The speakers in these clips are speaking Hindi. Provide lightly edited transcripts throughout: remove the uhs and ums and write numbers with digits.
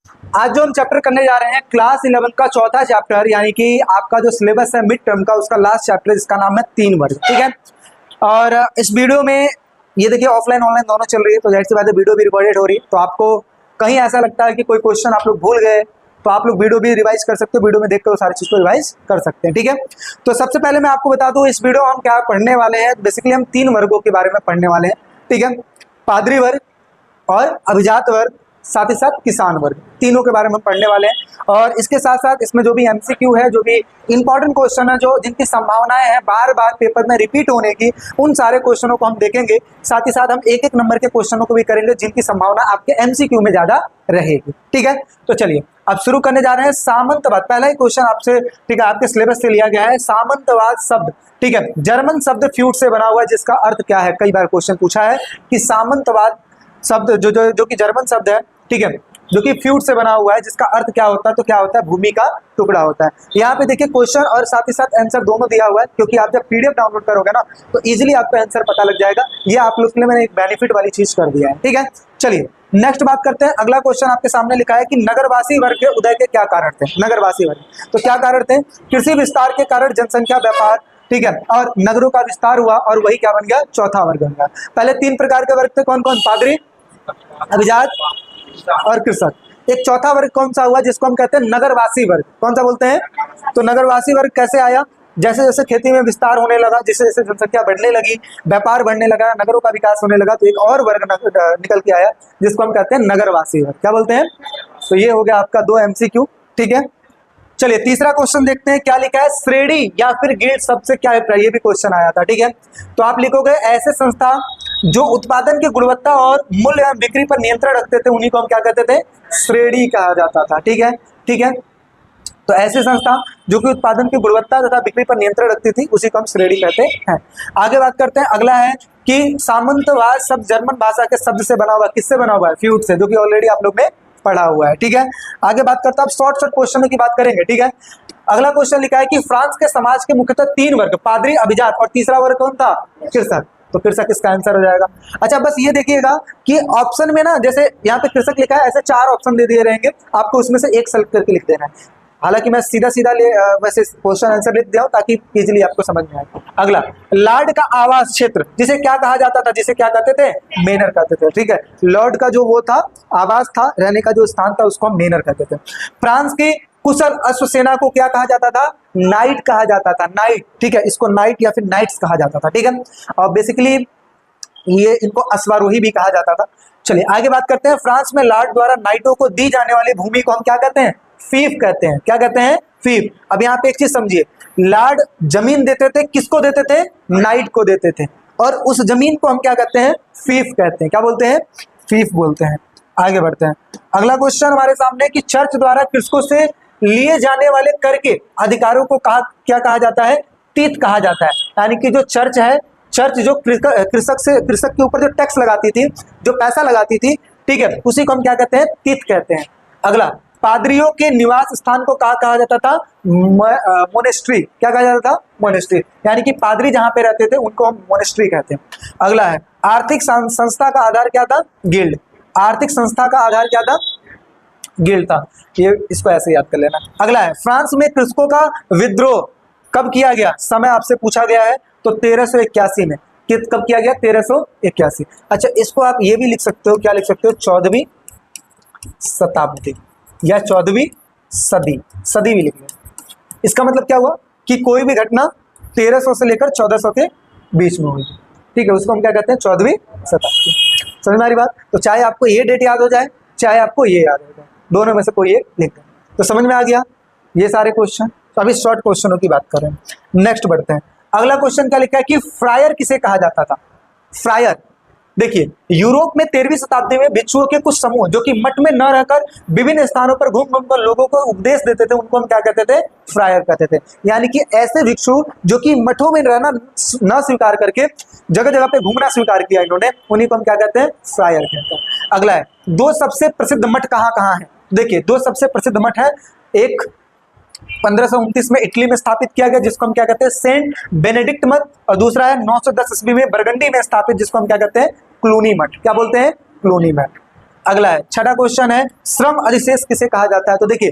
आज जो हम चैप्टर करने जा रहे हैं क्लास 11 का चौथा चैप्टर, यानी कि आपका जो सिलेबस है मिड टर्म का, उसका लास्ट चैप्टर, जिसका नाम है 3 वर्ग। ठीक है, और इस वीडियो में ये देखिए ऑफलाइन ऑनलाइन दोनों चल रही है, तो जाहिर सी बात है वीडियो भी रिकॉर्डेड हो रही है। तो आपको कहीं ऐसा लगता है कि कोई क्वेश्चन आप लोग भूल गए, तो आप लोग वीडियो भी रिवाइज कर सकते हो, वीडियो में देख कर वो सारी चीज़ को रिवाइज कर सकते हैं। ठीक है, तो सबसे पहले मैं आपको बता दूं इस वीडियो हम क्या पढ़ने वाले हैं। बेसिकली हम 3 वर्गों के बारे में पढ़ने वाले हैं। ठीक है, पादरी वर्ग और अभिजात वर्ग, साथ ही साथ किसान वर्ग, तीनों के बारे में पढ़ने वाले हैं। और इसके साथ साथ इसमें जो भी एमसीक्यू है, जो भी इंपॉर्टेंट क्वेश्चन है, जो जिनकी संभावनाएं हैं बार बार पेपर में रिपीट होने की, उन सारे क्वेश्चनों को हम देखेंगे। साथ ही साथ हम एक एक नंबर के क्वेश्चनों को भी करेंगे जिनकी संभावना आपके एमसीक्यू में ज्यादा रहेगी। ठीक है, तो चलिए अब शुरू करने जा रहे हैं। सामंतवाद, पहला ही क्वेश्चन आपसे, ठीक है, आपके सिलेबस से लिया गया है। सामंतवाद शब्द, ठीक है, जर्मन शब्द फ्यूट से बना हुआ है, जिसका अर्थ क्या है। कई बार क्वेश्चन पूछा है कि सामंतवाद शब्द जो कि जर्मन शब्द है, ठीक है, जो कि फ्यूट से बना हुआ है, जिसका अर्थ क्या होता है, तो क्या होता है, भूमि का टुकड़ा होता है। यहाँ पे देखिए क्वेश्चन और साथ ही साथ आंसर दोनों दिया हुआ है, क्योंकि आप जब पीडीएफ डाउनलोड करोगे ना तो इजीली आपको आंसर पता लग जाएगा। ये आप लोग के लिए मैंने एक बेनिफिट वाली चीज कर दिया है। ठीक है, चलिए नेक्स्ट बात करते हैं। अगला क्वेश्चन आपके सामने लिखा है कि नगरवासी वर्ग के उदय के क्या कारण थे। नगरवासी वर्ग, तो क्या कारण थे? कृषि विस्तार के कारण जनसंख्या, व्यापार, ठीक है, और नगरों का विस्तार हुआ, और वही क्या बन गया, चौथा वर्ग बन गया। पहले 3 प्रकार के वर्ग थे, कौन कौन? पादरी, अभिजात और कृषक। एक चौथा वर्ग कौन सा हुआ, जिसको हम कहते हैं नगरवासी वर्ग। कौन सा बोलते हैं? तो नगरवासी वर्ग कैसे आया? जैसे जैसे खेती में विस्तार होने लगा, जैसे जैसे जनसंख्या बढ़ने लगी, व्यापार बढ़ने लगा, नगरों का विकास होने लगा, तो एक और वर्ग निकल के आया जिसको हम कहते हैं नगरवासी वर्ग। क्या बोलते हैं? तो ये हो गया आपका 2 एमसीक्यू। ठीक है, चलिए तीसरा क्वेश्चन देखते हैं क्या लिखा है। श्रेणी या फिर गिल्ड शब्द से क्या अभिप्राय, ये भी क्वेश्चन आया था। ठीक है, तो आप लिखोगे ऐसे संस्था जो उत्पादन की गुणवत्ता और मूल्य एवं बिक्री पर नियंत्रण रखते थे, उन्हीं को हम क्या कहते थे? श्रेणी कहा जाता था। ठीक है, ठीक है, तो ऐसी संस्था जो कि उत्पादन की गुणवत्ता तथा बिक्री पर नियंत्रण रखती थी, उसी को हम श्रेणी कहते हैं। आगे बात करते हैं। अगला है कि सामंतवाद शब्द जर्मन भाषा के शब्द से बना हुआ, किससे बना हुआ है? फ्यूट से, जो कि ऑलरेडी आप लोग ने पढ़ा हुआ है। ठीक है, आगे बात करते हैं, अब शॉर्ट क्वेश्चनों की बात करेंगे। ठीक है, अगला क्वेश्चन लिखा है कि फ्रांस के समाज के मुख्यतः 3 वर्ग, पादरी, अभिजात और तीसरा वर्ग कौन था? कृषक। तो कृषक इसका आंसर हो जाएगा। अच्छा, बस ये देखिएगा कि ऑप्शन में ना, जैसे यहाँ पे कृषक लिखा है, ऐसे 4 ऑप्शन दे दिए रहेंगे, आपको उसमें से एक सेलेक्ट करके लिख देना है। हालांकि मैं सीधा सीधा वैसे क्वेश्चन आंसर लिख दिया हूं ताकि इजीली आपको समझ में आए। अगला, लॉर्ड का आवास क्षेत्र, जिसे क्या कहा जाता था? जिसे क्या कहते थे? मेनर कहते थे। ठीक है, लॉर्ड का जो वो था, आवास था, रहने का जो स्थान था, उसको हम मेनर कहते थे। फ्रांस की कुशल अश्वसेना को क्या कहा जाता था? नाइट कहा जाता था, नाइट। ठीक है, इसको नाइट या फिर नाइट्स कहा जाता था। ठीक है, और बेसिकली ये इनको अश्वारोही भी कहा जाता था। चलिए आगे बात करते हैं। फ्रांस में लॉर्ड द्वारा नाइटों को दी जाने वाली भूमि को हम क्या कहते हैं? फीफ कहते हैं। क्या कहते हैं? फीफ। अब यहाँ पे एक चीज समझिए, लॉर्ड जमीन देते थे, किसको देते थे? नाइट को देते थे, और उस जमीन को हम क्या कहते हैं? फीफ कहते हैं। क्या बोलते हैं? फीफ बोलते हैं। आगे बढ़ते हैं। अगला क्वेश्चन हमारे सामने कि चर्च द्वारा कृषकों से लिए जाने वाले कर के अधिकारों को क्या कहा जाता है? तीत कहा जाता है। यानी कि जो चर्च है, चर्च जो कृषक के ऊपर जो टैक्स लगाती थी, जो पैसा लगाती थी, ठीक है, उसी को हम क्या कहते हैं? तीत कहते हैं। अगला, पादरियों के निवास स्थान को कहा जाता था? मोनेस्ट्री। क्या कहा जाता था? मोनेस्ट्री। यानी कि पादरी जहां पे रहते थे उनको हम मोनेस्ट्री कहते हैं। अगला है, आर्थिक संस्था का आधार क्या था? गिल्ड। आर्थिक संस्था का आधार क्या था? गिल्ड था। ये इसको ऐसे याद कर लेना। अगला है, फ्रांस में कृषकों का विद्रोह कब किया गया? समय आपसे पूछा गया है, तो 1381 में। कब किया गया? 1381। अच्छा, इसको आप ये भी लिख सकते हो, क्या लिख सकते हो? 14वीं शताब्दी या 14वीं सदी, सदी भी लिख लो। इसका मतलब क्या हुआ कि कोई भी घटना 1300 से लेकर 1400 के बीच में हुई। ठीक है, उसको हम क्या कहते हैं? 14वीं शताब्दी। समझ में आ रही बात? तो चाहे आपको ये डेट याद हो जाए, चाहे आपको ये याद हो जाए, दोनों में से कोई एक लिख दें। तो समझ में आ गया ये सारे क्वेश्चन। तो अभी शॉर्ट क्वेश्चनों की बात कर रहे हैं। नेक्स्ट बढ़ते हैं। अगला क्वेश्चन क्या लिखा है कि फ्रायर किसे कहा जाता था? फ्रायर, देखिए यूरोप में 13वीं शताब्दी में भिक्षुओं के कुछ समूह जो कि मठ में न रहकर विभिन्न स्थानों पर घूम घूम कर लोगों को उपदेश देते थे, उनको हम क्या कहते थे? फ्रायर कहते थे। यानी कि ऐसे भिक्षु जो कि मठों में रहना न स्वीकार करके जगह जगह पे घूमना स्वीकार किया इन्होंने, उन्हीं को हम क्या कहते हैं? फ्रायर कहते हैं। अगला है, 2 सबसे प्रसिद्ध मठ कहाँ कहाँ है? देखिए 2 सबसे प्रसिद्ध मठ है, एक 1529 में इटली में स्थापित किया गया जिसको हम क्या कहते हैं? सेंट बेनेडिक्ट मठ, और दूसरा है 910 ईस्वी में बरगंडी में स्थापित जिसको हम क्या कहते हैं? क्लूनी मठ। क्या बोलते हैं? क्लूनी मठ। अगला है छठा क्वेश्चन है, श्रम अधिशेष किसे कहा जाता है? तो देखिए,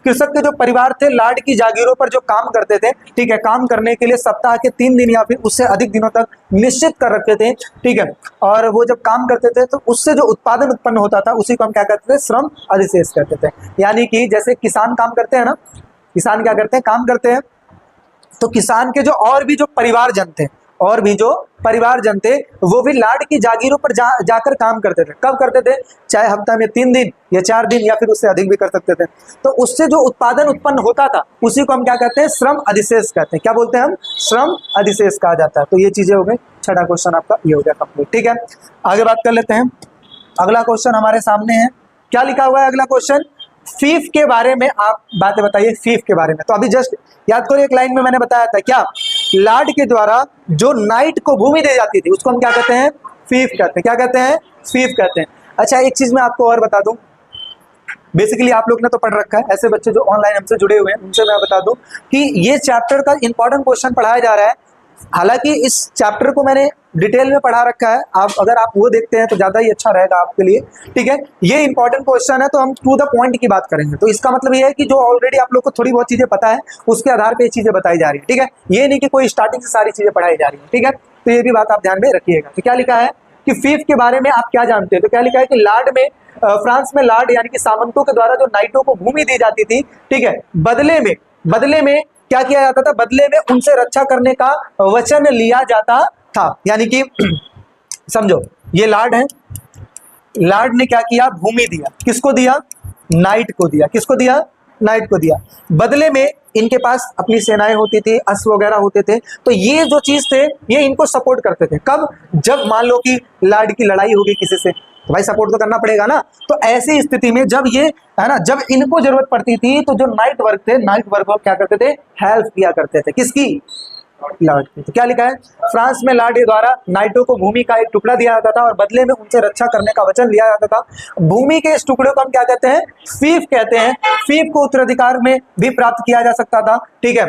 कृषक के जो परिवार थे लाड की जागीरों पर जो काम करते थे, ठीक है, काम करने के लिए सप्ताह के 3 दिन या फिर उससे अधिक दिनों तक निश्चित कर रखते थे, ठीक है, और वो जब काम करते थे तो उससे जो उत्पादन उत्पन्न होता था उसी को हम क्या कहते थे? श्रम अधिशेष कहते थे। यानी कि जैसे किसान काम करते हैं ना, किसान क्या करते हैं? काम करते हैं, तो किसान के जो और भी जो परिवारजन थे वो भी लाड की जागीरों पर जाकर काम करते थे। कब करते थे? चाहे हफ्ता में 3 दिन या 4 दिन या फिर उससे अधिक भी कर सकते थे। तो उससे जो उत्पादन उत्पन्न होता था उसी को हम क्या कहते हैं? श्रम अधिशेष कहते हैं। क्या बोलते हैं हम? श्रम अधिशेष कहा जाता है। तो ये चीजें हो गई, छठा क्वेश्चन आपका ये हो गया कंप्लीट, ठीक है। आगे बात कर लेते हैं। अगला क्वेश्चन हमारे सामने है, क्या लिखा हुआ है अगला क्वेश्चन? फीफ के बारे में आप बातें बताइए, फीफ के बारे में। तो अभी जस्ट याद करो, एक लाइन में मैंने बताया था क्या, लाड के द्वारा जो नाइट को भूमि दी जाती थी उसको हम क्या कहते हैं? फीफ कहते हैं। क्या कहते हैं? फीफ कहते हैं। अच्छा, एक चीज मैं आपको और बता दूं, बेसिकली आप लोग ने तो पढ़ रखा है, ऐसे बच्चे जो ऑनलाइन हमसे जुड़े हुए हैं उनसे मैं बता दूं कि ये चैप्टर का इंपॉर्टेंट क्वेश्चन पढ़ाया जा रहा है। हालांकि इस चैप्टर को मैंने डिटेल में पढ़ा रखा है, अगर आप वो देखते हैं तो ज्यादा ही अच्छा रहेगा आपके लिए, ठीक है। ये इंपॉर्टेंट क्वेश्चन है तो हम टू द पॉइंट की बात करेंगे। तो इसका मतलब ये है कि जो ऑलरेडी आप लोग को थोड़ी बहुत चीजें पता है उसके आधार पर ये चीजें बताई जा रही है, ठीक है। ये नहीं कि कोई स्टार्टिंग से सारी चीजें पढ़ाई जा रही है, ठीक है। तो ये भी बात आप ध्यान में रखिएगा। तो क्या लिखा है कि फीफ के बारे में आप क्या जानते हैं? तो क्या लिखा है कि लाड में फ्रांस में लाड यानी कि सामंतों के द्वारा जो नाइटों को भूमि दी जाती थी, ठीक है, बदले में क्या किया जाता था? बदले में उनसे रक्षा करने का वचन लिया जाता था। यानी कि समझो, ये लाड है, लाड ने क्या किया? भूमि दिया। किसको दिया? नाइट को दिया। किसको दिया? नाइट को दिया। बदले में इनके पास अपनी सेनाएं होती थी, अश्व वगैरह होते थे, तो ये जो चीज थे ये इनको सपोर्ट करते थे। कब? जब मान लो कि लाड की लड़ाई होगी किसी से, तो भाई सपोर्ट तो करना पड़ेगा ना। तो ऐसी स्थिति में जब ये है ना, जब इनको जरूरत पड़ती थी तो जो नाइट वर्क थे, नाइट वर्क को क्या करते थे? हेल्प किया करते थे। किसकी? लाड की। तो क्या लिखा है? फ्रांस में लाड के द्वारा नाइटों को भूमि का एक टुकड़ा दिया जाता था और बदले में उनसे रक्षा करने का वचन लिया जाता था। भूमि के इस टुकड़े को हम क्या कहते हैं? फीफ कहते हैं। फीफ को उत्तराधिकार में भी प्राप्त किया जा सकता था, ठीक है।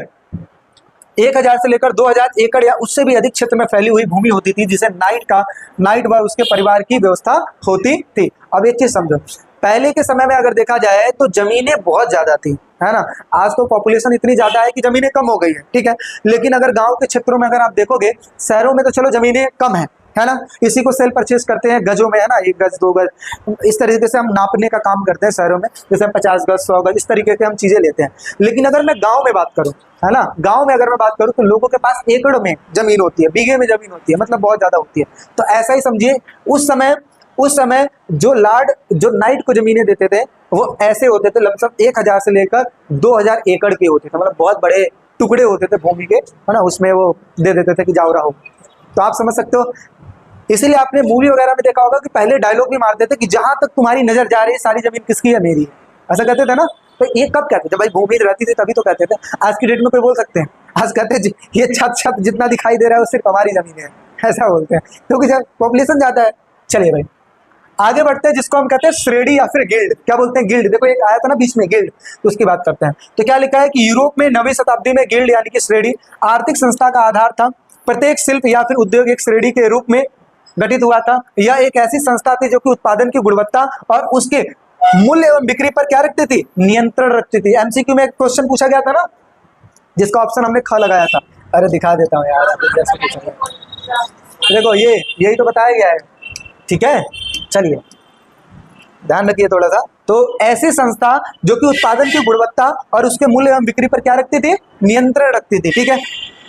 1000 से लेकर 2000 एकड़ या उससे भी अधिक क्षेत्र में फैली हुई भूमि होती थी जिसे नाइट व उसके परिवार की व्यवस्था होती थी। अब एक चीज समझो, पहले के समय में अगर देखा जाए तो जमीनें बहुत ज्यादा थी, है ना। आज तो पॉपुलेशन इतनी ज्यादा है कि जमीनें कम हो गई है, ठीक है। लेकिन अगर गांव के क्षेत्रों में अगर आप देखोगे, शहरों में तो चलो जमीनें कम है ना, इसी को सेल परचेज करते हैं गजों में, है ना, 1 गज 2 गज, इस तरीके से हम नापने का काम करते हैं शहरों में, जैसे 50 गज 100 गज इस तरीके से हम चीजें लेते हैं। लेकिन अगर मैं गांव में बात करूं, है ना, गांव में अगर मैं बात करूं तो लोगों के पास एकड़ में जमीन होती है, बीघे में जमीन होती है, मतलब बहुत ज्यादा होती है। तो ऐसा ही समझिए, उस समय जो नाइट को जमीनें देते थे वो ऐसे होते थे, लमसम 1000 से लेकर 2000 एकड़ के होते थे, मतलब बहुत बड़े टुकड़े होते थे भूमि के, है ना, उसमें वो दे देते थे कि जाओ रहो। तो आप समझ सकते हो, इसीलिए आपने मूवी वगैरह में देखा होगा कि पहले डायलॉग भी मारते थे कि जहां तक तुम्हारी नजर जा रही है सारी जमीन किसकी है? मेरी है। ऐसा कहते थे ना। तो ये कब कहते थे? भाई भूमि रहती थी तभी तो कहते थे। आज की डेट में कोई बोल सकते हैं? आज कहते हैं ये छत जितना दिखाई दे रहा है वो सिर्फ हमारी जमीन है, ऐसा बोलते हैं, क्योंकि जब पॉपुलेशन ज्यादा है। चलिए भाई आगे बढ़ते हैं, जिसको हम कहते हैं श्रेणी या फिर गिल्ड। क्या बोलते हैं? गिल्ड। देखो एक आया था ना बीच में गिल्ड, तो उसकी बात करते हैं। तो क्या लिखा है कि यूरोप में 9वीं शताब्दी में गिल्ड यानी कि श्रेणी आर्थिक संस्था का आधार था। प्रत्येक शिल्प या फिर उद्योग एक श्रेणी के रूप में गठित हुआ था। यह एक ऐसी संस्था थी जो कि उत्पादन की गुणवत्ता और उसके मूल्य एवं बिक्री पर क्या रखती थी? नियंत्रण रखती थी। एमसीक्यू में एक क्वेश्चन पूछा गया था ना, जिसका ऑप्शन हमने ख लगाया था। अरे दिखा देता हूँ यार, देखो यही तो बताया गया है, ठीक है। चलिए ध्यान रखिए थोड़ा सा। तो ऐसी संस्था जो कि उत्पादन की गुणवत्ता और उसके मूल्य एवं बिक्री पर क्या रखती थी? नियंत्रण रखती थी, ठीक है।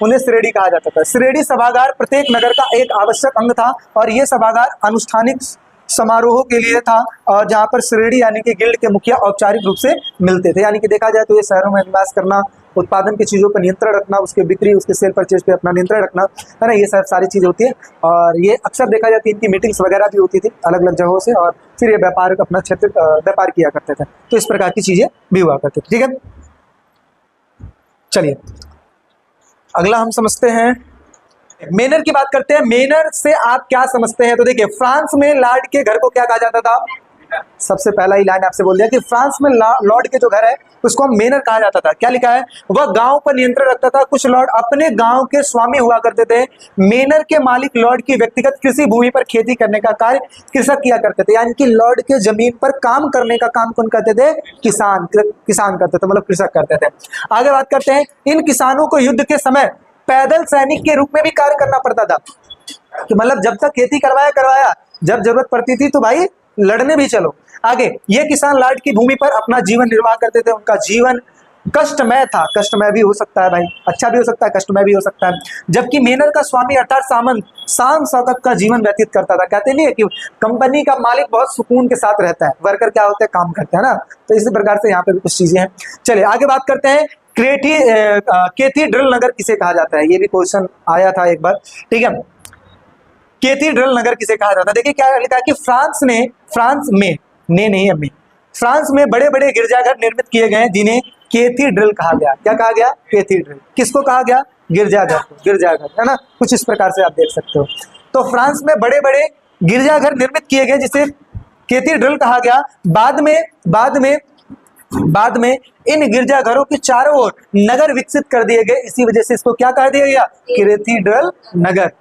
उन्हें श्रेणी कहा जाता था। श्रेणी सभागार प्रत्येक नगर का एक आवश्यक अंग था और यह सभागार अनुष्ठानिक समारोहों के लिए था, और जहाँ पर श्रेणी यानी कि गिल्ड के मुखिया औपचारिक रूप से मिलते थे। यानी कि देखा जाए तो ये शहरों में निवास करना, उत्पादन की चीज़ों पर नियंत्रण रखना, उसके बिक्री उसके सेल परचेज पे अपना नियंत्रण रखना, है ना, ये सब सारी चीज़ें होती है। और ये अक्सर देखा जाती है इनकी मीटिंग्स वगैरह भी होती थी अलग अलग जगहों से, और फिर ये व्यापार अपना क्षेत्र व्यापार किया करते थे। तो इस प्रकार की चीज़ें भी हुआ करती थी, ठीक है। चलिए अगला हम समझते हैं, मेनर की बात करते हैं। मेनर से आप क्या समझते हैं? तो देखिए फ्रांस में लार्ड के घर को क्या कहा जाता था? सबसे पहला ही लाइन आपसे बोल दिया कि फ्रांस में लॉर्ड के जो घर है उसको हम मेनर कहा जाता था। क्या लिखा है? वह गांव पर नियंत्रण रखता था। कुछ लॉर्ड अपने गांव के स्वामी हुआ करते थे। मेनर के मालिक लॉर्ड की व्यक्तिगत कृषि भूमि पर खेती करने का कार्य कृषक किया करते थे। यानी कि लॉर्ड के जमीन पर काम करने का काम कौन करते थे? किसान करते थे, मतलब कृषक करते थे। आगे बात करते हैं, इन किसानों को युद्ध के समय पैदल सैनिक के रूप में भी कार्य करना पड़ता था कि मतलब जब तक खेती करवाया, जब जरूरत पड़ती थी तो भाई लड़ने भी चलो। आगे, ये किसान लॉर्ड की भूमि पर अपना जीवन निर्वाह करते थे। उनका जीवन कष्टमय था। कष्टमय भी हो सकता है भाई, अच्छा भी हो सकता है, कष्टमय भी हो सकता है। जबकि मेनर का स्वामी अर्थात सामंत शान शौकत का जीवन व्यतीत करता था। कहते नहीं है कि कंपनी का मालिक बहुत सुकून के साथ रहता है, वर्कर क्या होते हैं? काम करते हैं ना। तो इसी प्रकार से यहाँ पे भी कुछ चीजें हैं। चलिए आगे बात करते हैं, कैथीड्रल नगर किसे कहा जाता है? ये भी क्वेश्चन आया था एक बार, ठीक है। कैथीड्रल नगर किसे कहा जाता है? देखिए क्या लिखा है कि फ्रांस में बड़े बड़े गिरजाघर निर्मित किए गए जिन्हें कैथीड्रल कहा गया। क्या कहा गया? कैथीड्रल। किसको कहा गया? गिरजाघर को। गिरजाघर है ना, कुछ इस प्रकार से आप देख सकते हो। तो फ्रांस में बड़े बड़े गिरजाघर निर्मित किए गए जिसे कैथीड्रल कहा गया। बाद में इन गिरजाघरों के चारों ओर नगर विकसित कर दिए गए। इसी वजह से इसको क्या कह दिया गया? कैथीड्रल नगर।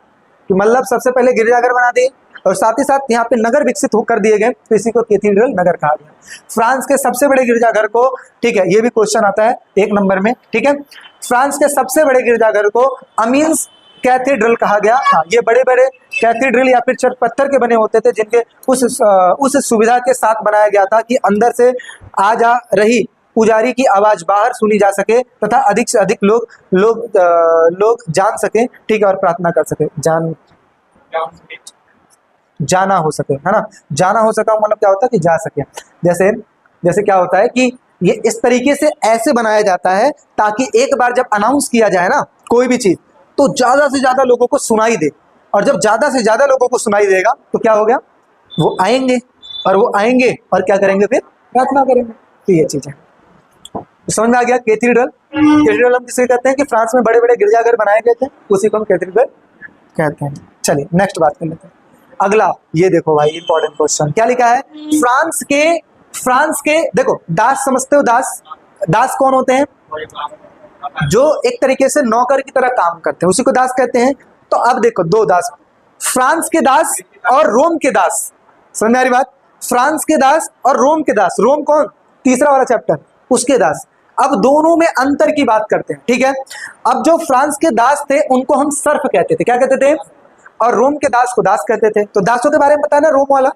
तो मतलब सबसे पहले गिरजाघर बना दिए और साथ ही साथ यहाँ पे नगर विकसित कर दिए गए, तो इसी को कैथीड्रल नगर कहा गया। फ्रांस के सबसे बड़े गिरजाघर को, ठीक है, ये भी क्वेश्चन आता है 1 नंबर में, ठीक है। फ्रांस के सबसे बड़े गिरजाघर को अमीन्स कैथीड्रल कहा गया। हाँ, ये बड़े बड़े कैथीड्रल या फिर चट पत्थर के बने होते थे जिनके उस सुविधा के साथ बनाया गया था कि अंदर से आ जा रही पुजारी की आवाज बाहर सुनी जा सके तथा अधिक से अधिक लोग जान सके, ठीक है, और प्रार्थना कर सके। जाना हो सके, है ना। जाना हो सका मतलब क्या होता है कि जा सके। जैसे क्या होता है कि ये इस तरीके से ऐसे बनाया जाता है ताकि एक बार जब अनाउंस किया जाए ना कोई भी चीज, तो ज्यादा से ज्यादा लोगों को सुनाई दे। और जब ज्यादा से ज्यादा लोगों को सुनाई देगा तो क्या हो गया? वो आएंगे और क्या करेंगे? फिर प्रार्थना करेंगे। तो ये चीज है, समझ में आ गया? कैथीड्रल हम किसे कहते हैं कि फ्रांस में बड़े बड़े गिरजाघर बनाए गए थे, उसी को हम कैथीड्रल कहते हैं। चलिए नेक्स्ट बात कर लेते हैं। अगला ये देखो भाई, इंपॉर्टेंट क्वेश्चन क्या लिखा है? फ्रांस के देखो, दास समझते हो? दास कौन होते हैं? जो एक तरीके से नौकर की तरह काम करते हैं, उसी को दास कहते हैं। तो अब देखो, 2 दास, फ्रांस के दास और रोम के दास। समझ में आ रही बात? फ्रांस के दास और रोम के दास। रोम कौन? तीसरा वाला चैप्टर, उसके दास। अब दोनों में अंतर की बात करते हैं, ठीक है। अब जो फ्रांस के दास थे उनको हम सर्फ कहते थे। क्या कहते थे? और रोम के दास को दास कहते थे। तो दासों के बारे में पता है ना, रोम वाला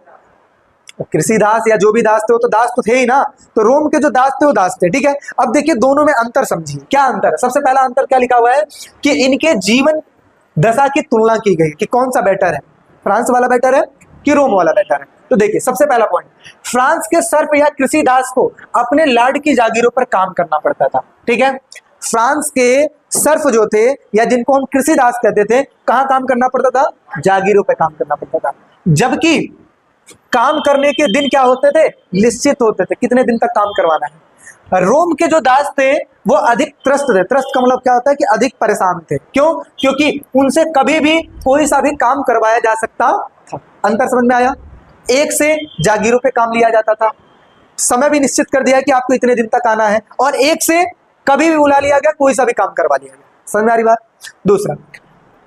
कृषि दास या जो भी दास थे वो तो दास तो थे ही ना। तो रोम के जो दास थे वो दास थे, ठीक है। अब देखिए दोनों में अंतर समझिए। क्या अंतर है? सबसे पहला अंतर क्या लिखा हुआ है कि इनके जीवन दशा की तुलना की गई कि कौन सा बेटर है, फ्रांस वाला बेटर है कि रोम वाला बेटर है। तो देखिए सबसे पहला पॉइंट, फ्रांस के सर्फ या कृषि दास को अपने लार्ड की जागीरों पर काम करना पड़ता था, ठीक है। फ्रांस के सर्फ जो थे या जिनको हम कृषि दास कहते थे, कहाँ काम करना पड़ता था? जागीरों पे काम करना पड़ता था। जबकि काम करने के दिन क्या होते थे? निश्चित होते थे, कितने दिन तक काम करवाना है। रोम के जो दास थे वो अधिक त्रस्त थे। त्रस्त का मतलब क्या होता है कि अधिक परेशान थे। क्यों? क्योंकि उनसे कभी भी कोई सा भी काम करवाया जा सकता था। अंतर समझ में आया? एक से जागीरों पे काम लिया जाता था, समय भी निश्चित कर दिया कि आपको इतने दिन तक आना है, और एक से कभी भी बुला लिया गया, कोई सा भी काम करवा लिया गया। समझ में आ रही बात? दूसरा,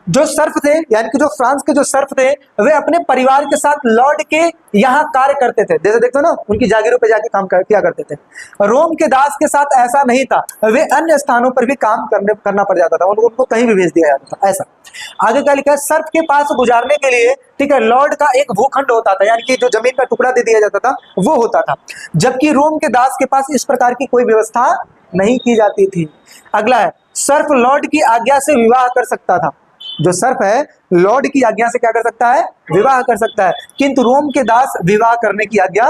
जो सर्फ थे यानी कि जो फ्रांस के जो सर्फ थे वे अपने परिवार के साथ लौट के यहाँ कार्य करते थे। जैसे देखते हो ना, उनकी जागीरों पे जाके काम किया करते थे। रोम के दास के साथ ऐसा नहीं था, वे अन्य स्थानों पर भी काम करना पड़ जाता था, उनको कहीं भी भेज दिया जाता था। ऐसा आगे क्या लिखा है? सर्फ के पास गुजारने के लिए, ठीक है, लॉर्ड का एक भूखंड होता था, यानी कि जो जमीन का टुकड़ा दे दिया जाता था वो होता था। जबकि रोम के दास के पास इस प्रकार की कोई व्यवस्था नहीं की जाती थी। अगला है, सर्फ लॉर्ड की आज्ञा से विवाह कर सकता था। जो सर्फ है लॉर्ड की आज्ञा से क्या कर सकता है? विवाह कर सकता है। किंतु रोम के दास विवाह करने की आज्ञा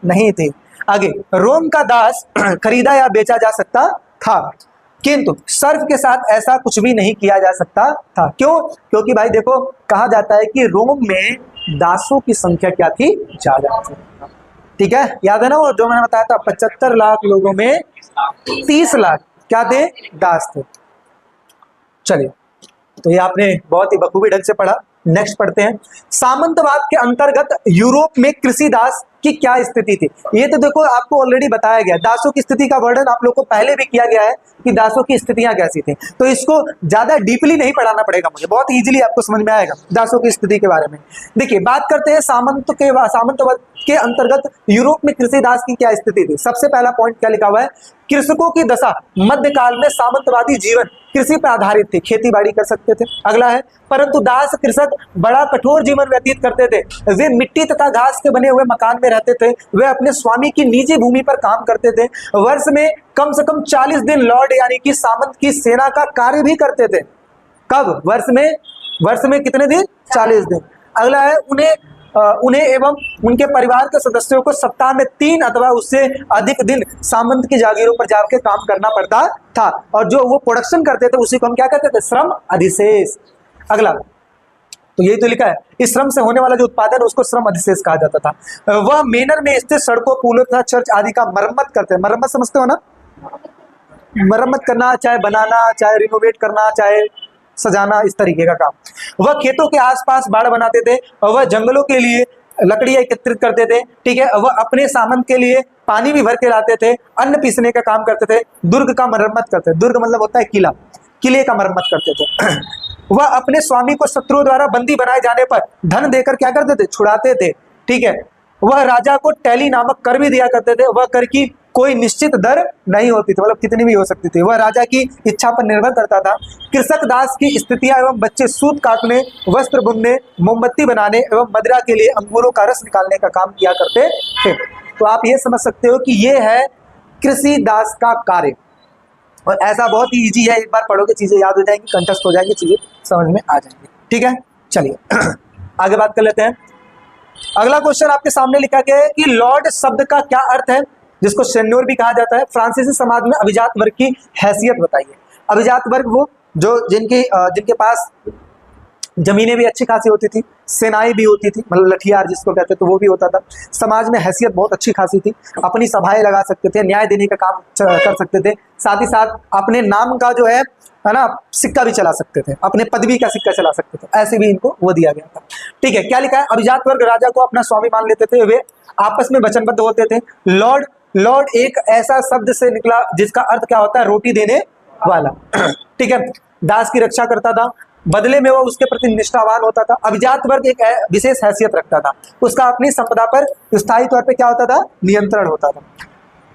नहीं थी। आगे, रोम का दास खरीदा या बेचा जा सकता था, किंतु सर्फ के साथ ऐसा कुछ भी नहीं किया जा सकता था। क्यों? क्योंकि भाई देखो, कहा जाता है कि रोम में दासों की संख्या क्या थी? ज्यादा थी, ठीक है। याद है ना वो जो मैंने बताया था, 75 लाख लोगों में 30 लाख क्या थे? दास थे। चलिए, तो ये आपने बहुत ही बखूबी ढंग से पढ़ा। नेक्स्ट पढ़ते हैं, सामंतवाद के अंतर्गत यूरोप में कृषि दास की क्या स्थिति थी। ये तो देखो आपको ऑलरेडी बताया गया, दासों की स्थिति का वर्णन आप लोग को पहले भी किया गया है कि दासों की स्थितियां कैसी थी, तो इसको ज्यादा डीपली नहीं पढ़ाना पड़ेगा मुझे, बहुत इजीली आपको समझ में आएगा दासों की स्थिति के बारे में। देखिए बात करते हैं सामंतवाद के अंतर्गत यूरोप में कृषि दास की क्या स्थिति थी। सबसे पहला पॉइंट क्या लिखा हुआ है, कृषकों की दशा मध्यकाल में सामंतवादी जीवन कृषि पर आधारित थी, खेती बाड़ी कर सकते थे। अगला है, परंतु दास कृषक बड़ा कठोर जीवन व्यतीत करते थे, वे मिट्टी तथा घास के बने हुए मकान में रहते थे, वे अपने स्वामी की निजी भूमि पर काम करते थे, वर्ष में कम से कम 40 दिन लॉर्ड यानी कि सामंत की सेना का कार्य भी करते थे। कब? वर्ष में कितने दिन? 40 दिन। अगला है, उन्हें एवं उनके परिवार के सदस्यों को सप्ताह में 3 अथवा उससे अधिक दिन सामंत की जागीरों पर जाकर काम करना पड़ता था, और जो वो प्रोडक्शन करते थे उसी को हम क्या कहते थे? श्रम अधिशेष। अगला, तो यही तो लिखा है, इस श्रम से होने वाला जो उत्पादन उसको श्रम अधिशेष कहा जाता था। वह मेनर में स्थित सड़कों, पुलों तथा चर्च आदि का मरम्मत करते हैं। मरम्मत समझते हो ना? मरम्मत करना, चाहे बनाना, चाहे रिनोवेट करना, चाहे सजाना, इस तरीके का काम। वह खेतों के आसपास बाड़ बनाते थे, और वह जंगलों के लिए लकड़ियां एकत्रित करते थे, ठीक है। वह अपने सामंत के लिए पानी भी भर के लाते थे, अन्न पीसने का काम करते थे, दुर्ग का मरम्मत करते थे। दुर्ग मतलब होता है किला, किले का मरम्मत करते थे। वह अपने स्वामी को शत्रुओं द्वारा बंदी बनाए जाने पर धन देकर क्या करते थे? छुड़ाते थे, ठीक है। वह राजा को टैली नामक कर भी दिया करते थे, वह कर की कोई निश्चित दर नहीं होती थी, मतलब कितनी भी हो सकती थी, वह राजा की इच्छा पर निर्भर करता था। कृषक दास की स्थितियां एवं बच्चे सूत काटने, वस्त्र बुनने, मोमबत्ती बनाने एवं मदिरा के लिए अंगूरों का रस निकालने का काम किया करते थे। तो आप ये समझ सकते हो कि ये है कृषि दास का कार्य, और ऐसा बहुत ही ईजी है, एक बार पढ़ोगे चीजें याद हो जाएंगी, कंठस्थ हो जाएंगी, चीजें समझ में आ जाएंगी, ठीक है। चलिए आगे बात कर लेते हैं। अगला क्वेश्चन आपके सामने लिखा गया है कि लॉर्ड शब्द का क्या अर्थ है, जिसको सेन्योर भी कहा जाता है। फ्रांसीसी समाज में अभिजात वर्ग की हैसियत बताइए। अभिजात वर्ग वो जो जिनके पास जमीनें भी अच्छी खासी होती थी, सेनाएं भी होती थी, मतलब लठियार जिसको कहते थे, तो वो भी होता था। समाज में हैसियत बहुत अच्छी खासी थी, अपनी सभाएं लगा सकते थे, न्याय देने का काम कर सकते थे, साथ ही साथ अपने नाम का जो है ना सिक्का भी चला सकते थे, अपने पदवी का सिक्का चला सकते थे, ऐसे भी इनको वो दिया गया था, ठीक है। क्या लिखा है, अभिजात वर्ग राजा को अपना स्वामी मान लेते थे, वे आपस में वचनबद्ध होते थे। लॉर्ड एक ऐसा शब्द से निकला जिसका अर्थ क्या होता है? रोटी देने वाला, ठीक है। दास की रक्षा करता था, बदले में वो उसके प्रति निष्ठावान होता था। अभिजात वर्ग एक विशेष हैसियत रखता था, उसका अपनी संपदा पर स्थायी तौर पे क्या होता था? नियंत्रण होता था।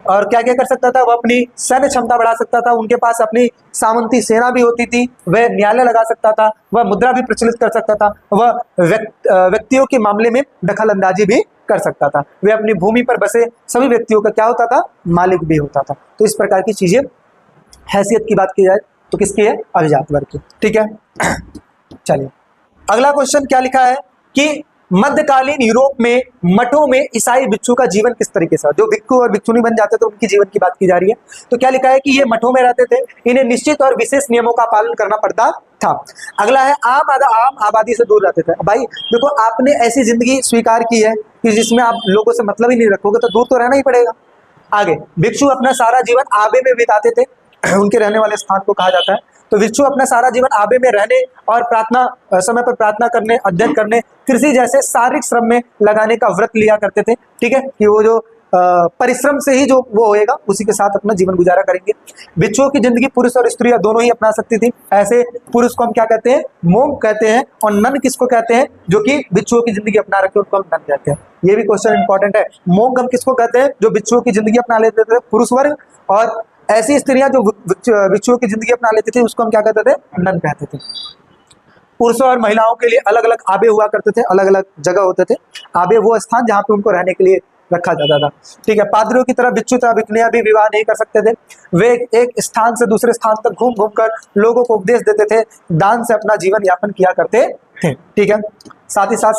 और क्या क्या कर सकता था? वह अपनी सैन्य क्षमता बढ़ा सकता था, उनके पास अपनी सामंती सेना भी होती थी, वह न्यायालय लगा सकता था, वह मुद्रा भी प्रचलित कर सकता था, वह व्यक्तियों के मामले में दखल अंदाजी भी कर सकता था, वे अपनी भूमि पर बसे सभी व्यक्तियों का क्या होता था? मालिक भी होता था। तो इस प्रकार की चीजें, हैसियत की बात की जाए तो किसकी है? अभिजात वर्ग की, ठीक है। चलिए अगला क्वेश्चन क्या लिखा है कि मध्यकालीन यूरोप में मठों में ईसाई भिक्षु का जीवन किस तरीके से, जो भिक्षु और भिक्षुनी बन जाते थे उनके जीवन की बात की जा रही है। तो क्या लिखा है कि ये मठों में रहते थे, इन्हें निश्चित और विशेष नियमों का पालन करना पड़ता था। अगला है, आम आबादी से दूर रहते थे। भाई देखो, आपने ऐसी जिंदगी स्वीकार की है कि जिसमें आप लोगों से मतलब ही नहीं रखोगे, तो दूर तो रहना ही पड़ेगा। आगे, भिक्षु अपना सारा जीवन आबे में बिताते थे, उनके रहने वाले स्थान को कहा जाता है। तो भिक्षु अपना सारा जीवन आबे में रहने और समय पर प्रार्थना करने, अध्ययन करने, कृषि जैसे शारीरिक श्रम में लगाने का व्रत लिया करते थे, ठीक है, कि वो जो परिश्रम से ही जो वो होएगा उसी के साथ अपना जीवन गुजारा करेंगे। भिक्षुओं की जिंदगी पुरुष और स्त्रियां दोनों ही अपना सकती थी। ऐसे पुरुष को हम क्या कहते हैं? मोंग कहते हैं। और नन किसको कहते हैं? जो कि भिक्षुओं की जिंदगी अपना रखे उनको हम नन कहते हैं। ये भी क्वेश्चन इंपॉर्टेंट है। मोंग हम किसको कहते हैं? जो भिक्षुओं की जिंदगी अपना लेते थे, पुरुष वर्ग। और ऐसी स्त्रियां जो भिक्षुओं की जिंदगी अपना लेती थी उसको हम क्या कहते थे? नन कहते थे। पुरुषों और महिलाओं के लिए अलग अलग आबे हुआ करते थे, अलग अलग जगह होते थे। आबे वो स्थान जहाँ पे उनको रहने के लिए रखा जाता था, ठीक है। पादरियों की तरह भिक्षु तथा भिक्षुनियां भी विवाह नहीं कर सकते थे। वे एक स्थान से दूसरे स्थान तक घूम घूम कर लोगों को उपदेश देते थे, दान से अपना जीवन यापन किया करते थे, ठीक है। साथ ही साथ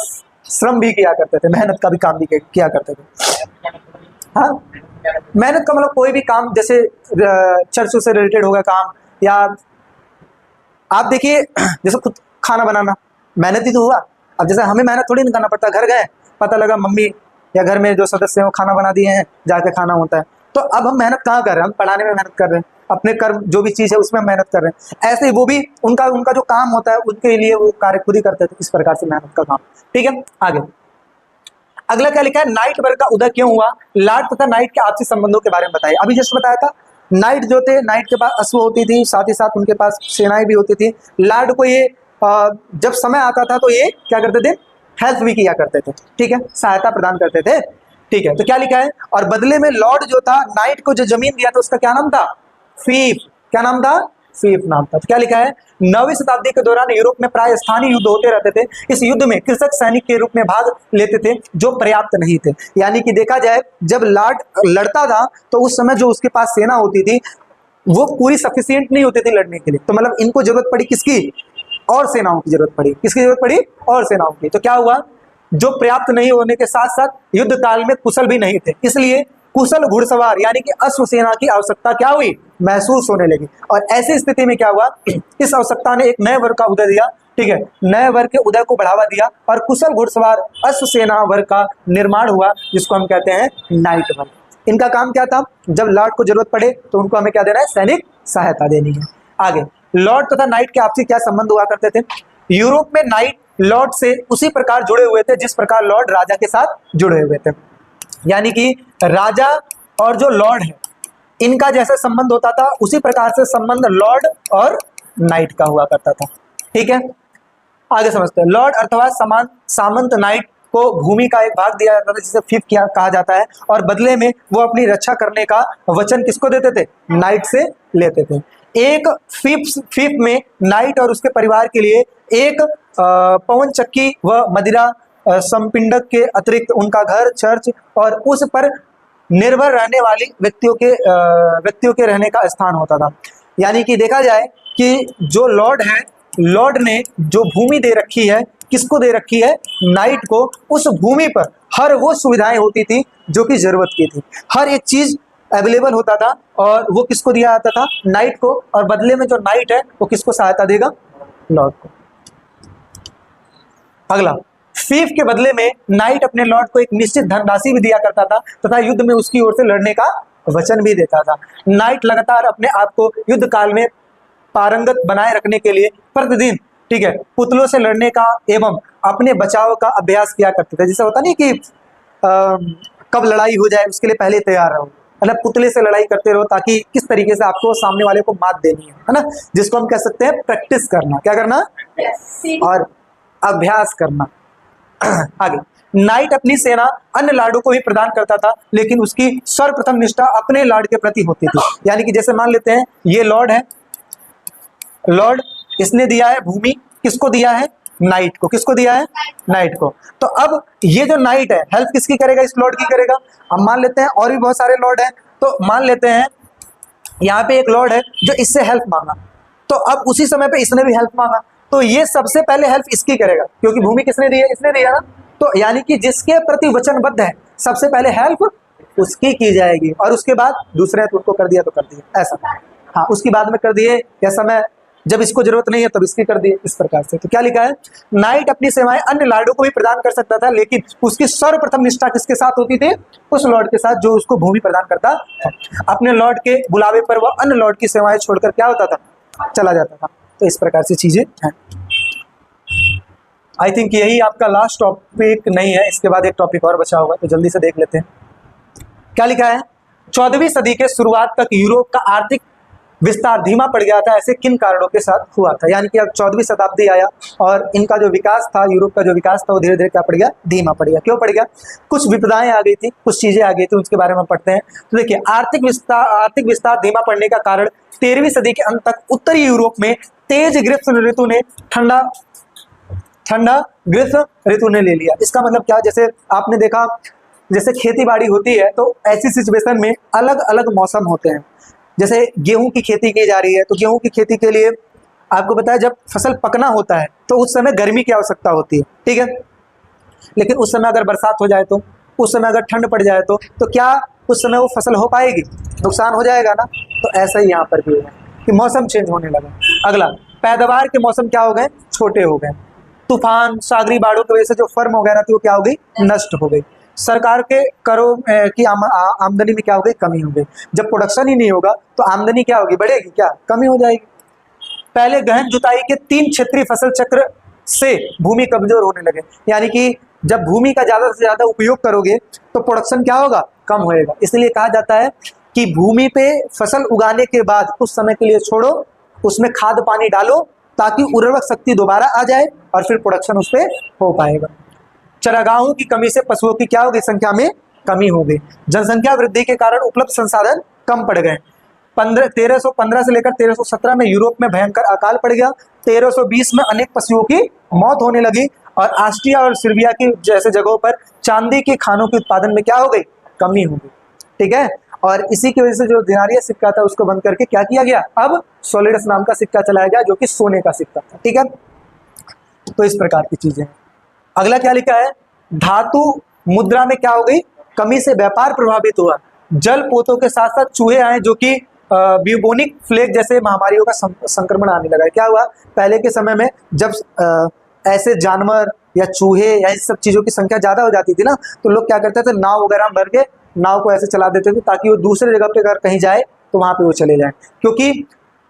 श्रम भी किया करते थे, मेहनत का भी काम भी किया करते थे। हाँ, मेहनत का मतलब कोई भी काम, जैसे चर्चों से रिलेटेड होगा काम, या आप देखिए जैसे खुद खाना बनाना मेहनत ही तो हुआ। अब जैसे हमें मेहनत थोड़ी नहीं करना पड़ता, घर गए पता लगा मम्मी या घर में जो सदस्य हैं वो खाना बना दिए हैं, जाके खाना होता है। तो अब हम मेहनत कहाँ कर रहे हैं? हम पढ़ाने में मेहनत कर रहे हैं। अपने कर्म जो भी चीज़ है उसमें मेहनत कर रहे हैं, ऐसे ही वो भी उनका उनका जो काम होता है उनके लिए वो कार्य खुद ही करते थे, इस प्रकार से मेहनत का काम। ठीक है, आगे अगला क्या लिखा है, नाइट वर्ग का उदय क्यों हुआ, लॉर्ड तथा नाइट के आपसी संबंधों के बारे में बताइए। अभी जैसे बताया था नाइट जो थे, नाइट के पास अश्व होती थी, साथ ही साथ उनके पास सेनाएं भी होती थी। लॉर्ड को ये जब समय आता था तो ये क्या करते थे, हेल्प भी किया करते थे, ठीक है, सहायता प्रदान करते थे। ठीक है, तो क्या लिखा है, और बदले में लॉर्ड जो था नाइट को जो जमीन दिया था उसका क्या नाम था, फीफ, क्या नाम था, फीफ नाम था। तो क्या लिखा है, 9वीं शताब्दी के दौरान यूरोप में प्राय स्थानीय युद्ध होते रहते थे। इस युद्ध में कृषक सैनिक के रूप में भाग लेते थे जो पर्याप्त नहीं थे। यानी कि देखा जाए जब लॉर्ड लड़ता था तो उस समय जो उसके पास सेना होती थी वो पूरी सफिशिएंट नहीं होती थी लड़ने के लिए। तो मतलब इनको जरूरत पड़ी किसकी, और सेनाओं की जरूरत पड़ी, किसकी जरूरत पड़ी, और सेनाओं की। तो क्या हुआ, जो पर्याप्त नहीं होने के साथ साथ युद्ध काल में कुशल भी नहीं थे, इसलिए कुशल घुड़सवार यानी कि अश्व सेना की आवश्यकता क्या हुई, महसूस होने लगी। और ऐसी स्थिति में क्या हुआ, इस आवश्यकता ने एक नए वर्ग का उदय दिया। ठीक है, नए वर्ग के उदय को बढ़ावा दिया और कुशल घुड़सवार अश्व सेना वर्ग का निर्माण हुआ, जिसको हम कहते हैं नाइट वर्ग। इनका काम क्या था, जब लॉर्ड को जरूरत पड़े तो उनको हमें क्या देना है, सैनिक सहायता देनी है। आगे लॉर्ड तथा नाइट के आपसी क्या संबंध हुआ करते थे, यूरोप में नाइट लॉर्ड से उसी प्रकार जुड़े हुए थे जिस प्रकार लॉर्ड राजा के साथ जुड़े हुए थे। यानी कि राजा और जो लॉर्ड है इनका जैसे संबंध होता था उसी प्रकार से संबंध लॉर्ड और नाइट का हुआ करता था। ठीक है, आगे समझते हैं। लॉर्ड अथवा सामंत नाइट को भूमि का एक भाग दिया जाता था जिसे फीफ कहा जाता है, और बदले में वो अपनी रक्षा करने का वचन किसको देते थे, नाइट से लेते थे। एक फीफ में नाइट और उसके परिवार के लिए एक पवन चक्की व मदिरा संपिंडक के अतिरिक्त उनका घर, चर्च और उस पर निर्भर रहने वाली व्यक्तियों के रहने का स्थान होता था। यानी कि देखा जाए कि जो लॉर्ड है, लॉर्ड ने जो भूमि दे रखी है, किसको दे रखी है, नाइट को। उस भूमि पर हर वो सुविधाएं होती थी जो कि जरूरत की थी, हर एक चीज अवेलेबल होता था और वो किसको दिया जाता था, नाइट को। और बदले में जो नाइट है वो किसको सहायता देगा, लॉर्ड को। अगला, फीफ के बदले में नाइट अपने लॉर्ड को एक निश्चित धनराशि भी दिया करता था तथा युद्ध में उसकी ओर से लड़ने का वचन भी देता था। नाइट लगातार अपने आप को युद्ध काल में पारंगत बनाए रखने के लिए प्रतिदिन, ठीक है, पुतलों से लड़ने का एवं अपने बचाव का अभ्यास किया करते थे। जैसे होता नहीं कि कब लड़ाई हो जाए उसके लिए पहले तैयार रहो, मतलब पुतले से लड़ाई करते रहो ताकि किस तरीके से आपको सामने वाले को मात देनी है ना, जिसको हम कह सकते हैं प्रैक्टिस करना। क्या करना, और अभ्यास करना। आगे, नाइट अपनी सेना अन्य लाडों को भी प्रदान करता था, लेकिन उसकी सर्वप्रथम निष्ठा अपने लॉर्ड के प्रति होती थी। यानी कि जैसे मान लेते हैं ये लॉर्ड है, लॉर्ड इसने दिया है भूमि, किसको दिया है, नाइट को। किसको दिया है, नाइट को। तो अब ये जो नाइट है हेल्प किसकी करेगा, इस लॉर्ड की करेगा। अब मान लेते हैं और भी बहुत सारे लॉर्ड हैं, तो मान लेते हैं यहाँ पे एक लॉर्ड है जो इससे हेल्प मांगा, तो अब उसी समय पे इसने भी हेल्प मांगा, तो ये सबसे पहले हेल्प इसकी करेगा क्योंकि भूमि किसने दी है, इसने दिया ना। तो यानी कि जिसके प्रति वचनबद्ध है सबसे पहले हेल्प उसकी की जाएगी और उसके बाद दूसरे तो उसको कर दिया तो कर दिया, ऐसा। हाँ, उसकी बाद में कर दिए या समय जब इसको जरूरत नहीं है तब इसकी कर दिए, इस प्रकार से। तो क्या लिखा है, नाइट अपनी सेवाएं अन्य लॉर्डों को भी प्रदान कर सकता था, लेकिन उसकी सर्वप्रथम निष्ठा किसके साथ होती थी, उस लॉर्ड के साथ जो उसको भूमि प्रदान करता था। अपने लॉर्ड के बुलावे पर वह अन्य लॉर्ड की सेवाएं छोड़कर क्या होता था, चला जाता था। तो इस प्रकार से चीजें हैं। आई थिंक यही आपका लास्ट टॉपिक नहीं है, इसके बाद एक टॉपिक और बचा होगा, तो जल्दी से देख लेते हैं। क्या लिखा है, 14वीं सदी के शुरुआत तक यूरोप का आर्थिक विस्तार धीमा पड़ गया था। ऐसे किन कारणों के साथ हुआ था, यानी कि अब 14वीं शताब्दी आया और इनका जो विकास था, यूरोप का जो विकास था वो धीरे धीरे क्या पड़ गया, धीमा पड़ गया। क्यों पड़ गया, कुछ विपदाएं आ गई थी, कुछ चीजें आ गई थी, उसके बारे में पढ़ते हैं। तो देखिए, आर्थिक विस्तार धीमा पड़ने का कारण 13वीं सदी के अंत तक उत्तरी यूरोप में तेज ग्रीष्म ऋतु ने ठंडा ग्रीष्म ऋतु ने ले लिया। इसका मतलब क्या, जैसे आपने देखा जैसे खेती बाड़ी होती है तो ऐसी सिचुएशन में अलग अलग मौसम होते हैं। जैसे गेहूं की खेती की जा रही है तो गेहूं की खेती के लिए आपको पता है जब फसल पकना होता है तो उस समय गर्मी की आवश्यकता होती है, ठीक है। लेकिन उस समय अगर बरसात हो जाए तो, उस समय अगर ठंड पड़ जाए तो क्या उस समय वो फसल हो पाएगी, नुकसान हो जाएगा ना। तो ऐसा ही यहाँ पर भी होगा कि मौसम चेंज होने लगा। अगला, पैदावार के मौसम क्या हो गए, छोटे हो गए। तूफान, सागरी बाढ़ों की वजह से जो फर्म वगैरह थी वो क्या हो गई, नष्ट हो गई। सरकार के करों की आमदनी में क्या होगी, कमी होगी। जब प्रोडक्शन ही नहीं होगा तो आमदनी क्या होगी, बढ़ेगी क्या, कमी हो जाएगी। पहले गहन जुताई के 3 क्षेत्रीय फसल चक्र से भूमि कमजोर होने लगे, यानी कि जब भूमि का ज्यादा से ज्यादा उपयोग करोगे तो प्रोडक्शन क्या होगा, कम होएगा। इसलिए कहा जाता है कि भूमि पे फसल उगाने के बाद कुछ समय के लिए छोड़ो, उसमें खाद पानी डालो ताकि उर्वरक शक्ति दोबारा आ जाए और फिर प्रोडक्शन उस पर हो पाएगा। चरागाहों की कमी से पशुओं की क्या होगी, संख्या में कमी होगी। जनसंख्या वृद्धि के कारण उपलब्ध संसाधन कम पड़ गए। 1315 से लेकर 1317 में यूरोप में भयंकर अकाल पड़ गया। 1320 में अनेक पशुओं की मौत होने लगी और ऑस्ट्रिया और सर्बिया की जैसे जगहों पर चांदी के खानों के उत्पादन में क्या हो गई, कमी हो गई। ठीक है, और इसी की वजह से जो दिनारिया सिक्का था उसको बंद करके क्या किया गया, अब सोलिडस नाम का सिक्का चलाया गया जो कि सोने का सिक्का था। ठीक है, तो इस प्रकार की चीजें। अगला क्या लिखा है, धातु मुद्रा में क्या हो गई, कमी से व्यापार प्रभावित हुआ। जल पोतों के साथ साथ चूहे आए जो कि ब्यूबोनिक प्लेग जैसे महामारियों का संक्रमण आने लगा। क्या हुआ, पहले के समय में जब ऐसे जानवर या चूहे या इस सब चीजों की संख्या ज्यादा हो जाती थी ना, तो लोग क्या करते थे, नाव वगैरह भर के नाव को ऐसे चला देते थे ताकि वो दूसरे जगह पे अगर कहीं जाए तो वहां पे वो चले जाए। क्योंकि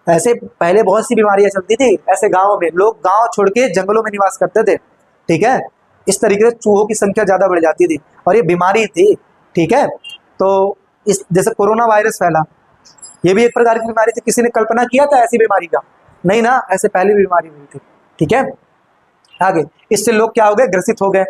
ऐसे पहले बहुत सी बीमारियां चलती थी, ऐसे गाँव में लोग गाँव छोड़ के जंगलों में निवास करते थे। ठीक है, इस तरीके से चूहों की संख्या ज्यादा बढ़ जाती थी और ये बीमारी थी। ठीक है, तो इस जैसे कोरोना वायरस फैला, ये भी एक प्रकार की बीमारी थी। किसी ने कल्पना किया था ऐसी बीमारी का, नहीं ना, ऐसे पहले भी बीमारी हुई थी। ठीक है, आगे इससे लोग क्या हो गए, ग्रसित हो गए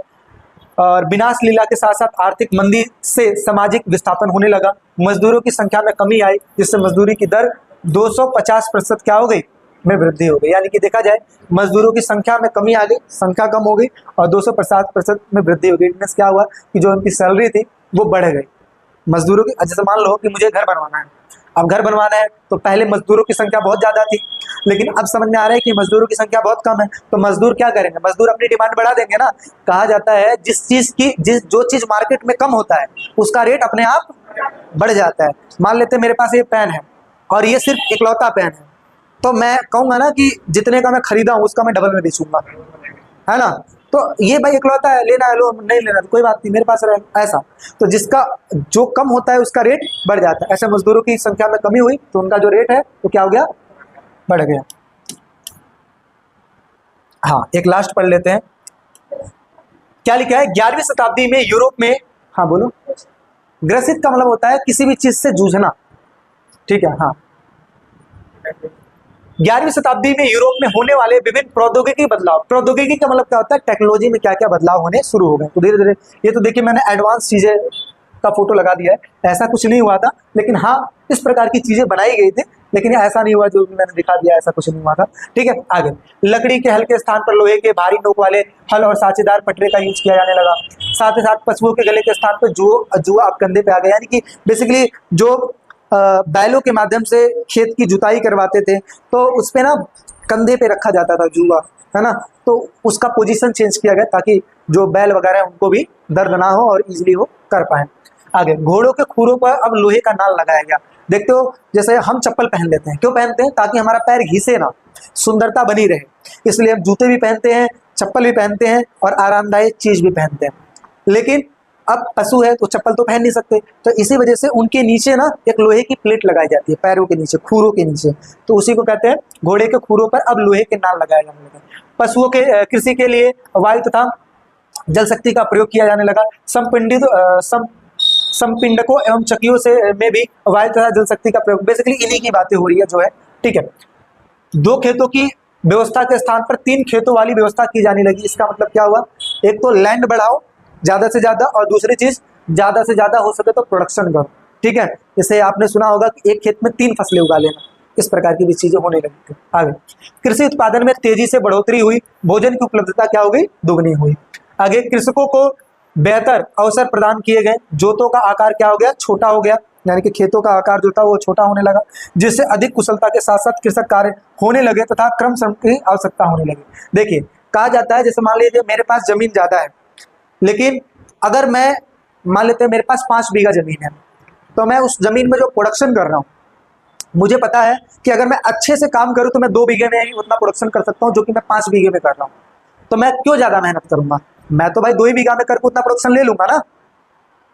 और विनाश लीला के साथ साथ आर्थिक मंदी से सामाजिक विस्थापन होने लगा। मजदूरों की संख्या में कमी आई जिससे मजदूरी की दर 250% क्या हो गई, में वृद्धि हो गई। यानी कि देखा जाए मजदूरों की संख्या में कमी आ गई, संख्या कम हो गई और 250% में वृद्धि हो गई। इसमें क्या हुआ कि जो उनकी सैलरी थी वो बढ़ गई मजदूरों की। जैसे मान लो कि मुझे घर बनवाना है, अब घर बनवाना है तो पहले मजदूरों की संख्या बहुत ज्यादा थी, लेकिन अब समझ में आ रहा है कि मजदूरों की संख्या बहुत कम है, तो मजदूर क्या करेंगे, मजदूर अपनी डिमांड बढ़ा देंगे ना। कहा जाता है जो चीज मार्केट में कम होता है उसका रेट अपने आप बढ़ जाता है। मान लेते हैं मेरे पास ये पेन है और ये सिर्फ इकलौता पेन है, तो मैं कहूंगा ना कि जितने का मैं खरीदा हूं उसका मैं डबल में बेचूंगा, है ना। तो ये भाई इकलौता है, लेना है लो, नहीं लेना तो कोई बात नहीं, मेरे पास रहे, ऐसा। तो जिसका जो कम होता है उसका रेट बढ़ जाता है। ऐसे मजदूरों की संख्या में कमी हुई तो उनका जो रेट है तो क्या हो गया, बढ़ गया। हाँ, एक लास्ट पढ़ लेते हैं, क्या लिखा है, 11वीं शताब्दी में यूरोप में, हाँ बोलो, ग्रसित का मतलब होता है किसी भी चीज से जूझना। ठीक है, हाँ, 11वीं शताब्दी में यूरोप में होने वाले विभिन्न प्रौद्योगिकी बदलाव, प्रौद्योगिकी का मतलब क्या होता है, टेक्नोलॉजी में क्या क्या बदलाव होने शुरू हो गए। तो धीरे धीरे, ये तो देखिए मैंने एडवांस चीजें का फोटो लगा दिया है, ऐसा कुछ नहीं हुआ था, लेकिन हाँ इस प्रकार की चीजें बनाई गई थी, लेकिन ऐसा नहीं हुआ जो मैंने दिखा दिया, ऐसा कुछ नहीं हुआ था। ठीक है, आगे लकड़ी के हल के स्थान पर लोहे के भारी नोक वाले हल और साचेदार पटरे का यूज किया जाने लगा। साथ ही साथ पशुओं के गले के स्थान पर जुआ अब कंधे पे आ गया, यानी कि बेसिकली जो बैलों के माध्यम से खेत की जुताई करवाते थे तो उस पे ना कंधे पे रखा जाता था जुआ, है ना, तो उसका पोजीशन चेंज किया गया ताकि जो बैल वगैरह है उनको भी दर्द ना हो और इजीली वो कर पाए। आगे घोड़ों के खुरों पर अब लोहे का नाल लगाया गया। देखते हो जैसे हम चप्पल पहन लेते हैं, क्यों पहनते हैं, ताकि हमारा पैर घिसे ना, सुंदरता बनी रहे, इसलिए हम जूते भी पहनते हैं, चप्पल भी पहनते हैं और आरामदायक चीज भी पहनते हैं। लेकिन अब पशु है तो चप्पल तो पहन नहीं सकते, तो इसी वजह से उनके नीचे ना एक लोहे की प्लेट लगाई जाती है, पैरों के नीचे, खुरों के नीचे, तो उसी को कहते हैं घोड़े के खुरों पर अब लोहे के नाल लगाए जाने लगे। पशुओं के कृषि के लिए वायु तथा जल शक्ति का प्रयोग किया जाने लगा। संपिंडकों एवं चक्कियों से में भी वायु तथा जल शक्ति का प्रयोग, बेसिकली इन्हीं की बातें हो रही है जो है। ठीक है, 2 खेतों की व्यवस्था के स्थान पर 3 खेतों वाली व्यवस्था की जाने लगी। इसका मतलब क्या हुआ, एक तो लैंड बढ़ाओ ज्यादा से ज्यादा, और दूसरी चीज ज्यादा से ज्यादा हो सके तो प्रोडक्शन करो। ठीक है, जैसे आपने सुना होगा कि एक खेत में 3 फसलें उगा लेना, इस प्रकार की भी चीजें होने लगी थी। आगे कृषि उत्पादन में तेजी से बढ़ोतरी हुई, भोजन की उपलब्धता क्या हो गई, दोगुनी हुई। आगे कृषकों को बेहतर अवसर प्रदान किए गए, जोतों का आकार क्या हो गया, छोटा हो गया, यानी कि खेतों का आकार जो था वो छोटा होने लगा, जिससे अधिक कुशलता के साथ साथ कृषक कार्य होने लगे तथा क्रम श्रम की आवश्यकता होने लगी। देखिए कहा जाता है, जैसे मान लीजिए मेरे पास जमीन ज्यादा है, लेकिन अगर मैं मान लेते हैं मेरे पास 5 बीघा जमीन है, तो मैं उस जमीन में जो प्रोडक्शन कर रहा हूँ, मुझे पता है कि अगर मैं अच्छे से काम करूँ तो मैं 2 बीघे में ही उतना प्रोडक्शन कर सकता हूँ जो कि मैं 5 बीघे में कर रहा हूँ। तो मैं क्यों ज्यादा मेहनत करूंगा, मैं तो भाई 2 ही बीघा में करके उतना प्रोडक्शन ले लूंगा ना।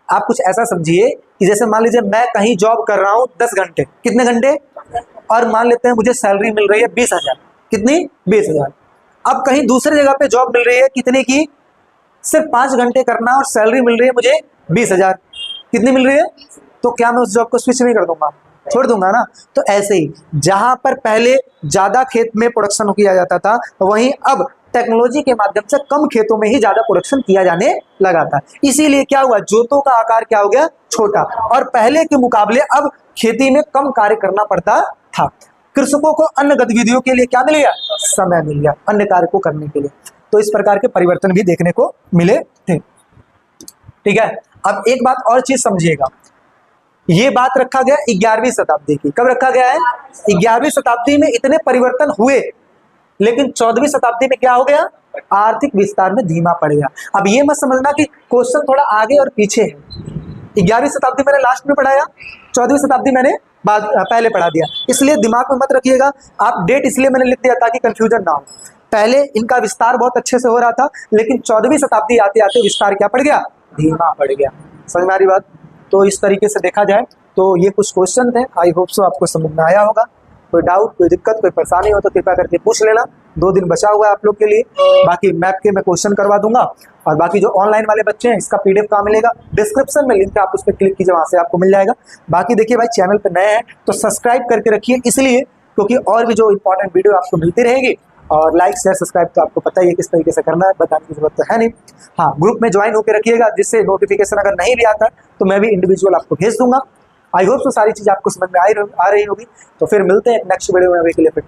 आप कुछ ऐसा समझिए कि जैसे मान लीजिए मैं कहीं जॉब कर रहा हूं 10 घंटे, कितने घंटे, और मान लेते हैं मुझे सैलरी मिल रही है 20,000, कितनी, 20,000। अब कहीं दूसरी जगह पे जॉब मिल रही है कितने की, सिर्फ 5 घंटे करना और सैलरी मिल रही है मुझे 20,000, कितनी मिल रही है, तो क्या मैं उस जॉब को स्विच नहीं कर दूंगा, छोड़ दूंगा ना। तो ऐसे ही जहां पर पहले ज्यादा खेत में प्रोडक्शन किया जाता था, वहीं अब टेक्नोलॉजी के माध्यम से कम खेतों में ही ज्यादा प्रोडक्शन किया जाने लगा था। इसीलिए क्या हुआ, जोतों का आकार क्या हो गया, छोटा, और पहले के मुकाबले अब खेती में कम कार्य करना पड़ता था। कृषकों को अन्य गतिविधियों के लिए क्या मिल गया, समय मिल गया अन्य कार्य को करने के लिए। तो इस प्रकार के परिवर्तन भी देखने को मिले थे। ठीक है, अब एक बात और चीज समझिएगा, ये बात रखा गया 11वीं शताब्दी की। कब रखा गया है, 11वीं शताब्दी में इतने परिवर्तन हुए, लेकिन 14वीं शताब्दी में क्या हो गया, आर्थिक विस्तार में धीमा पड़ गया। अब ये मत समझना कि क्वेश्चन थोड़ा आगे और पीछे है। 11वीं शताब्दी मैंने लास्ट में पढ़ाया, 14वीं शताब्दी मैंने पहले पढ़ा दिया, इसलिए दिमाग में मत रखिएगा आप। डेट इसलिए मैंने लिख दिया ताकि कंफ्यूजन ना हो। पहले इनका विस्तार बहुत अच्छे से हो रहा था, लेकिन 14वीं शताब्दी आते आते विस्तार क्या पड़ गया, धीमा पड़ गया। समझ में आ रही बात। तो इस तरीके से देखा जाए तो ये कुछ क्वेश्चन थे, आई होप सो आपको समझ में आया होगा। कोई डाउट, कोई दिक्कत, कोई परेशानी हो तो कृपया करके पूछ लेना। 2 दिन बचा हुआ है आप लोग के लिए, बाकी मैप के मैं क्वेश्चन करवा दूंगा। और बाकी जो ऑनलाइन वाले बच्चे हैं, इसका PDF कहाँ मिलेगा, डिस्क्रिप्शन में लिंक है, आप उस पर क्लिक कीजिए, वहां से आपको मिल जाएगा। बाकी देखिए भाई, चैनल पर नए हैं तो सब्सक्राइब करके रखिए, इसलिए क्योंकि और भी जो इंपॉर्टेंट वीडियो आपको मिलती रहेगी। और लाइक शेयर सब्सक्राइब तो आपको पता ही है किस तरीके से करना है, बताने की जरूरत तो है नहीं। हाँ, ग्रुप में ज्वाइन होकर रखिएगा, जिससे नोटिफिकेशन अगर नहीं भी आता तो मैं भी इंडिविजुअल आपको भेज दूंगा। आई होप तो सारी चीज़ आपको समझ में आ रही होगी। तो फिर मिलते हैं नेक्स्ट वीडियो में, अभी के लिए फिर